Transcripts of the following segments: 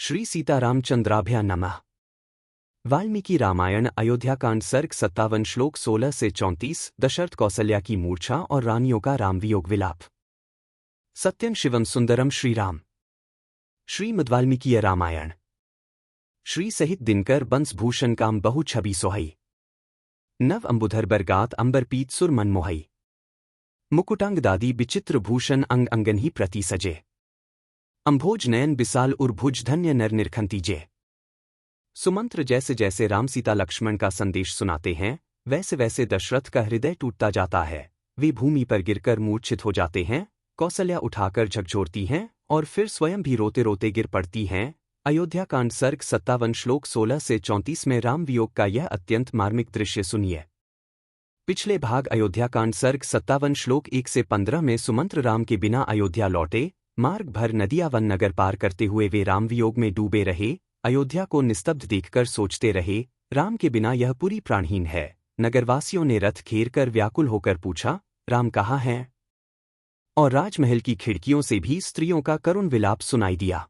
श्री सीतारामचंद्राभ्या नमः। वाल्मीकि रामायण अयोध्याकांड सर्ग 57 श्लोक 16 से 34। दशरथ कौसल्या की मूर्छा और रानियों का रामवियोग विलाप। सत्यं शिवम सुंदरम श्रीराम। श्रीमद्वाल्मीकीय रामायण। श्री सहित दिनकर बंस भूषण काम बहु छवि सोहई। नव अंबुधर बरगात अंबर पीत सुर मन मोहई। मुकुटांग दादी विचित्र भूषण अंग अंगन ही प्रति सजे। अंभोज नयन बिसाल उर्भुज धन्य नर निरखंतीजे। सुमंत्र जैसे जैसे राम सीता लक्ष्मण का संदेश सुनाते हैं वैसे वैसे दशरथ का हृदय टूटता जाता है। वे भूमि पर गिरकर मूर्छित हो जाते हैं। कौसल्या उठाकर झकझोरती हैं और फिर स्वयं भी रोते रोते गिर पड़ती हैं। अयोध्याकांड सर्ग 57 श्लोक 16 से 34 में राम वियोग का यह अत्यंत मार्मिक दृश्य सुनिए। पिछले भाग अयोध्याकांड सर्ग 57 श्लोक 1 से 15 में सुमंत्र राम के बिना अयोध्या लौटे। मार्ग भर नदियां वन नगर पार करते हुए वे राम वियोग में डूबे रहे। अयोध्या को निस्तब्ध देखकर सोचते रहे, राम के बिना यह पूरी प्राणहीन है। नगरवासियों ने रथ घेर कर व्याकुल होकर पूछा, राम कहाँ हैं? और राजमहल की खिड़कियों से भी स्त्रियों का करुण विलाप सुनाई दिया।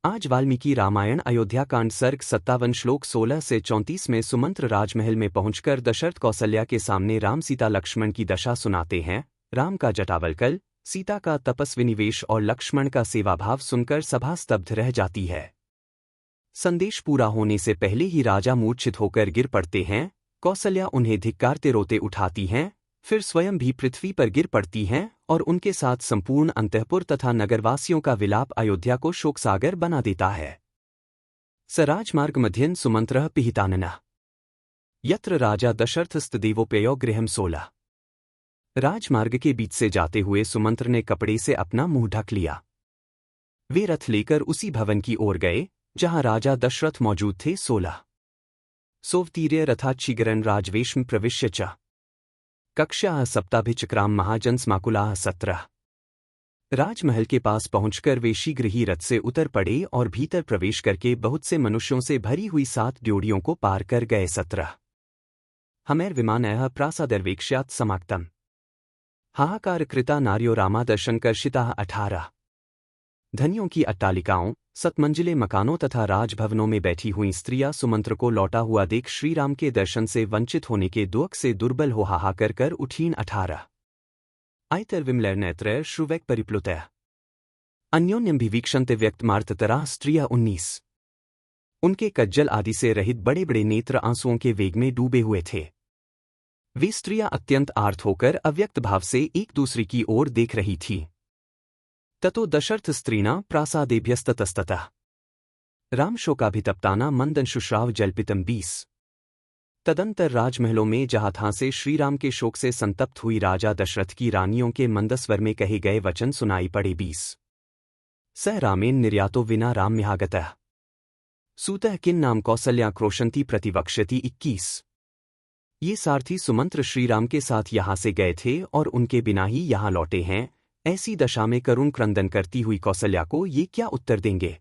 आज वाल्मीकि रामायण अयोध्याकांड सर्ग 57 श्लोक 16 से 34 में सुमंत्र राजमहल में पहुंचकर दशरथ कौसल्या के सामने राम सीता लक्ष्मण की दशा सुनाते हैं। राम का जटावल्कल, सीता का तपस्वी निवेश और लक्ष्मण का सेवाभाव सुनकर सभा स्तब्ध रह जाती है। संदेश पूरा होने से पहले ही राजा मूर्छित होकर गिर पड़ते हैं। कौसल्या उन्हें धिक्कारते रोते उठाती हैं, फिर स्वयं भी पृथ्वी पर गिर पड़ती हैं और उनके साथ संपूर्ण अंतःपुर तथा नगरवासियों का विलाप अयोध्या को शोकसागर बना देता है। स राजमार्ग मध्यन सुमंत्रः पिहिताननः यत्र राजा दशरथस्तदेवोपेयो गृहम् 16। राजमार्ग के बीच से जाते हुए सुमंत्र ने कपड़े से अपना मुंह ढक लिया। वे रथ लेकर उसी भवन की ओर गए जहां राजा दशरथ मौजूद थे। 16 सोवतीर्य रथाच्छिगरन् राजवेशम प्रविश्य च कक्ष्याः सप्ताभिचक्राम महाजनस्माकुलाः 17। राजमहल के पास पहुंचकर वे शीघ्र ही रथ से उतर पड़े और भीतर प्रवेश करके बहुत से मनुष्यों से भरी हुई 7 ड्योढ़ियों को पार कर गए। 17 हमैर्विमानयः प्रासादर्वेक्ष्यात् समाक्तम् हाहाकार कृता नार्यो रामादर्शनकर्षिताः 18। धनियों की अट्टालिकाओं, सतमंजिले मकानों तथा राजभवनों में बैठी हुई स्त्रियां सुमंत्र को लौटा हुआ देख श्रीराम के दर्शन से वंचित होने के दुख से दुर्बल हो हाहाकार कर उठीं। 18 आयतर्विमलैर्नेत्रैः श्रुवैः परिप्लुतैः अन्योन्यमभिवीक्षन्ते व्यक्तमार्ततराः स्त्रियः। 19 उनके कज्जल आदि से रहित बड़े बड़े नेत्र आंसुओं के वेग में डूबे हुए थे। वे स्त्रियां अत्यंत आर्त होकर अव्यक्त भाव से एक दूसरी की ओर देख रही थीं। ततो दशरथ स्त्रीणा प्रासादेभ्यस्ततस्ततः रामशोकाभितप्ताना मंदंशुश्राव जल्पितम 20। तदंतर राजमहलों में जहां तहां से श्रीराम के शोक से संतप्त हुई राजा दशरथ की रानियों के मंदस्वर में कहे गए वचन सुनाई पड़े। 20 स रामेन निर्यातो विना राम्यागतः सूतः किन नाम कौसल्या क्रोशंती प्रतिवक्ष्यति। 21 ये सारथी सुमंत्र श्रीराम के साथ यहाँ से गए थे और उनके बिना ही यहाँ लौटे हैं। ऐसी दशा में करुण क्रंदन करती हुई कौसल्या को ये क्या उत्तर देंगे।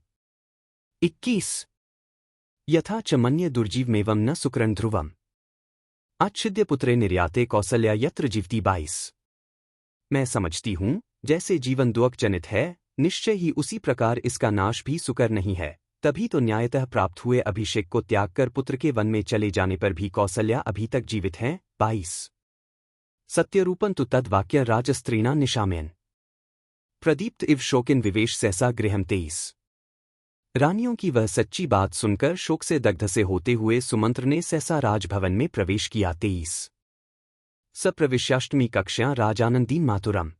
21 यथा च मन्ये दुर्जीवमेवं न सुकृन् ध्रुवम् अच्छिद्य पुत्रे निर्याते कौसल्या यत्र जीवती। 22 मैं समझती हूँ जैसे जीवन दुख जनित है, निश्चय ही उसी प्रकार इसका नाश भी सुकर नहीं है। तभी तो न्यायतः प्राप्त हुए अभिषेक को त्याग कर पुत्र के वन में चले जाने पर भी कौसल्या अभी तक जीवित हैं। 22 सत्यरूपं तु तद वाक्य राजस्त्रीणा निशाम्यन् प्रदीप्त इव शोकिन विवेश सहसा गृहम्। 23 रानियों की वह सच्ची बात सुनकर शोक से दग्ध से होते हुए सुमंत्र ने सहसा राजभवन में प्रवेश किया। 23 सप्रविश्याष्टमी कक्ष्यां राजानंदीन मातुरम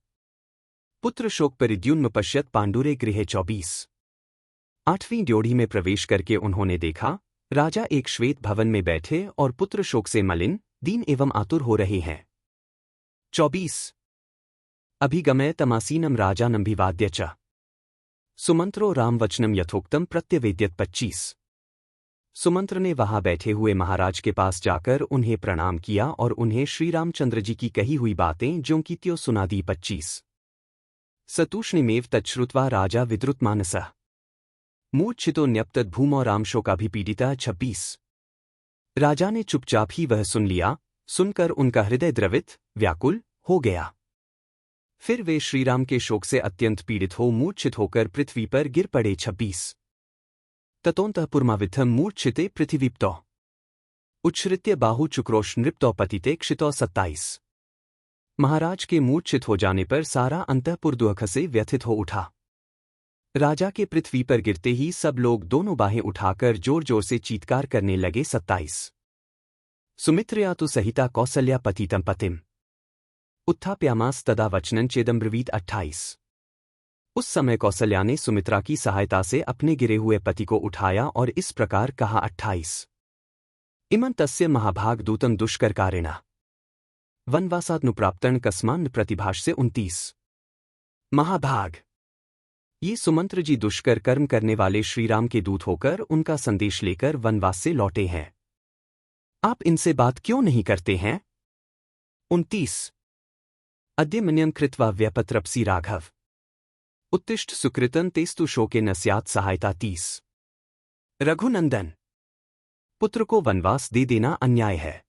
पुत्र शोक परिद्युन्म पश्यत पांडुरे गृहे। 24 8वीं ड्योढ़ी में प्रवेश करके उन्होंने देखा राजा एक श्वेत भवन में बैठे और पुत्र शोक से मलिन, दीन एवं आतुर हो रहे हैं। 24 अभिगमय तमासीनम राजानमभिवाद्य च सुमंत्रो रामवचनम यथोक्तम प्रत्यवेद्यत। 25 सुमंत्र ने वहां बैठे हुए महाराज के पास जाकर उन्हें प्रणाम किया और उन्हें श्रीरामचंद्र जी की कही हुई बातें ज्यों की त्यों सुना दी। 25 सतूष्णीमेव तच्छ्रुत्वा राजा विद्रुतमानसः मूर्छितो न्यप्तत भूमौ रामशोकाभिपीडितः। 26 राजा ने चुपचाप ही वह सुन लिया। सुनकर उनका हृदय द्रवित, व्याकुल हो गया। फिर वे श्रीराम के शोक से अत्यंत पीड़ित हो मूर्छित होकर पृथ्वी पर गिर पड़े। 26 ततोऽन्तःपुरमाविद्धं मूर्च्छिते पृथिवीप्तो उच्छ्रित्य बाहु चुक्रोश नृप्तो पतिते क्षितो 27। महाराज के मूर्छित हो जाने पर सारा अंतःपुर दुख से व्यथित हो उठा। राजा के पृथ्वी पर गिरते ही सब लोग दोनों बाहें उठाकर जोर जोर से चीत्कार करने लगे। 27। सुमित्रया तु सहिता कौसल्या पतितं पतिम् उत्थाप्यामास्तदा वचनं चेदम्ब्रवीत। 28। उस समय कौसल्या ने सुमित्रा की सहायता से अपने गिरे हुए पति को उठाया और इस प्रकार कहा। 28। इमं तस्य महाभागदूतं दुष्करकारिणा वनवासादनुप्राप्तं कस्मान्न प्रतिभाष से। 29। महाभाग, ये सुमंत्र जी दुष्कर कर्म करने वाले श्रीराम के दूत होकर उनका संदेश लेकर वनवास से लौटे हैं। आप इनसे बात क्यों नहीं करते हैं? 29। अद्य मन्यं कृत्वा व्यपत्रप्सि राघव उत्तिष्ठ सुकृतं तेस्तु शोके न स्यात् सहायता। 30। रघुनंदन, पुत्र को वनवास दे देना अन्याय है।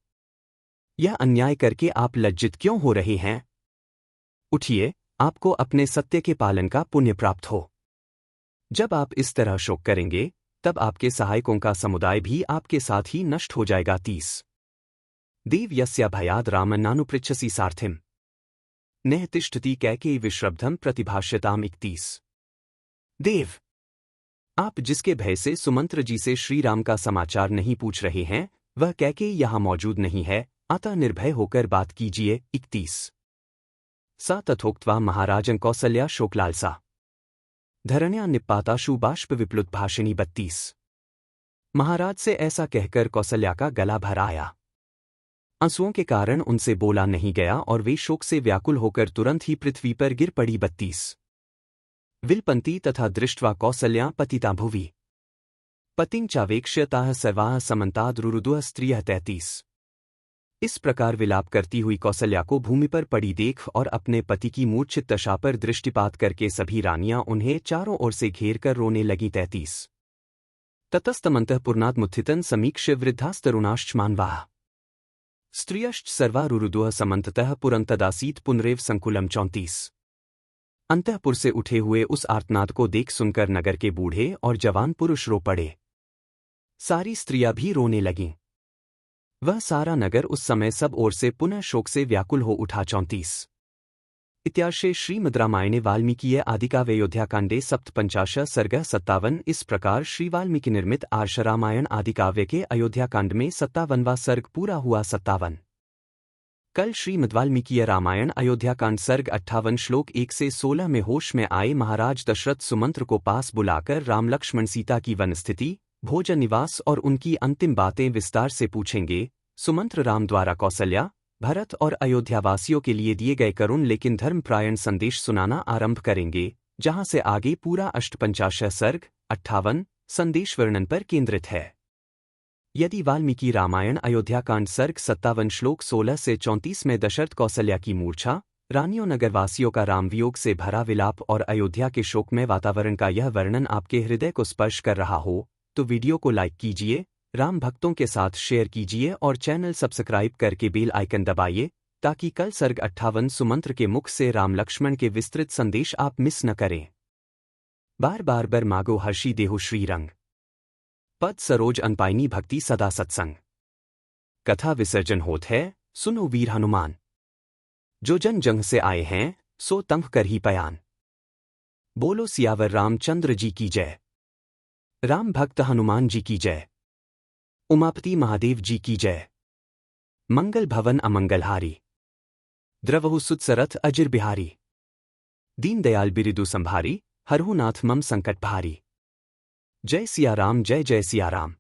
यह अन्याय करके आप लज्जित क्यों हो रहे हैं? उठिए, आपको अपने सत्य के पालन का पुण्य प्राप्त हो। जब आप इस तरह शोक करेंगे तब आपके सहायकों का समुदाय भी आपके साथ ही नष्ट हो जाएगा। 30। देव यस्या भयाद रामन्नानुपृच्छसि सार्थिम् नह तिष्ठति कैकेयी विश्रब्धम प्रतिभाष्यताम्। 31। देव, आप जिसके भय से सुमंत्र जी से श्री राम का समाचार नहीं पूछ रहे हैं वह कैकेयी यहां मौजूद नहीं है, अतः निर्भय होकर बात कीजिए। 31। सा तथोक्त्वा महाराजं कौसल्या शोकलालसा धरण्या निपाताशु बाष्प विप्लुत भाषिणी। 32। महाराज से ऐसा कहकर कौसल्या का गला भर आया। आंसुओं के कारण उनसे बोला नहीं गया और वे शोक से व्याकुल होकर तुरंत ही पृथ्वी पर गिर पड़ी। 32। विलपन्ती तथा दृष्ट्वा कौसल्या पतिता भुवि पतिं चावेक्ष्य ताः सर्वाः समन्ताद् रुरुदुः स्त्रियः। 33। इस प्रकार विलाप करती हुई कौसल्या को भूमि पर पड़ी देख और अपने पति की मूर्छित दशा पर दृष्टिपात करके सभी रानियां उन्हें चारों ओर से घेर कर रोने लगीं। 33। ततस्तमन्तःपुरनादमुत्थितं समीक्ष्य वृद्धास्तरुणाश्चमान्वाः स्त्रियश्च सर्वा रुरुदुः समन्ततः पुरन्तदासीत् पुनरेव संकुलम। 34। अंतःपुर से उठे हुए उस आर्तनाद को देख सुनकर नगर के बूढ़े और जवान पुरुष रो पड़े। सारी स्त्रियां भी रोने लगीं। वह सारा नगर उस समय सब ओर से पुनः शोक से व्याकुल हो उठा। 34। इत्यार्षे श्रीमद् रामायणे वाल्मीकीये आदिकाव्ये अयोध्याकाण्डे 57 सर्गः 57। इस प्रकार श्री वाल्मीकि निर्मित आर्ष रामायण आदिकाव्य के अयोध्याकांड में 57वां सर्ग पूरा हुआ। 57। कल श्रीमद् वाल्मीकीय रामायण अयोध्याकांड सर्ग 58 श्लोक 1 से 16 में होश में आए महाराज दशरथ सुमंत्र को पास बुलाकर राम लक्ष्मण सीता की वन स्थिति, भोजन निवास और उनकी अंतिम बातें विस्तार से पूछेंगे। सुमंत्र राम द्वारा कौसल्या, भरत और अयोध्यावासियों के लिए दिए गए करुण लेकिन धर्मप्रायण संदेश सुनाना आरंभ करेंगे, जहां से आगे पूरा 58 सर्ग 58 संदेश वर्णन पर केंद्रित है। यदि वाल्मीकि रामायण अयोध्याकांड सर्ग 57 श्लोक 16 से 34 में दशरथ कौसल्या की मूर्छा, रानियों नगरवासियों का रामवियोग से भरा विलाप और अयोध्या के शोकमय वातावरण का यह वर्णन आपके हृदय को स्पर्श कर रहा हो तो वीडियो को लाइक कीजिए, राम भक्तों के साथ शेयर कीजिए और चैनल सब्सक्राइब करके बेल आइकन दबाइए ताकि कल सर्ग 58 सुमंत्र के मुख से राम लक्ष्मण के विस्तृत संदेश आप मिस न करें। बार बार बर मागो हर्षी देहो श्रीरंग पद सरोज अनपाइनी भक्ति सदा सत्संग। कथा विसर्जन होत है, सुनो वीर हनुमान। जो जन जंग से आए हैं सो तंग कर ही पयान। बोलो सियावर रामचंद्र जी की जय। राम भक्त हनुमान जी की जय। उमापति महादेव जी की जय। मंगल भवन अमंगलहारी द्रवहु सुतसरथ अजिर बिहारी। दीन दयाल बिरिदु संभारी हरहु नाथ मम संकट भारी। जय सिया राम जय जय सिया राम।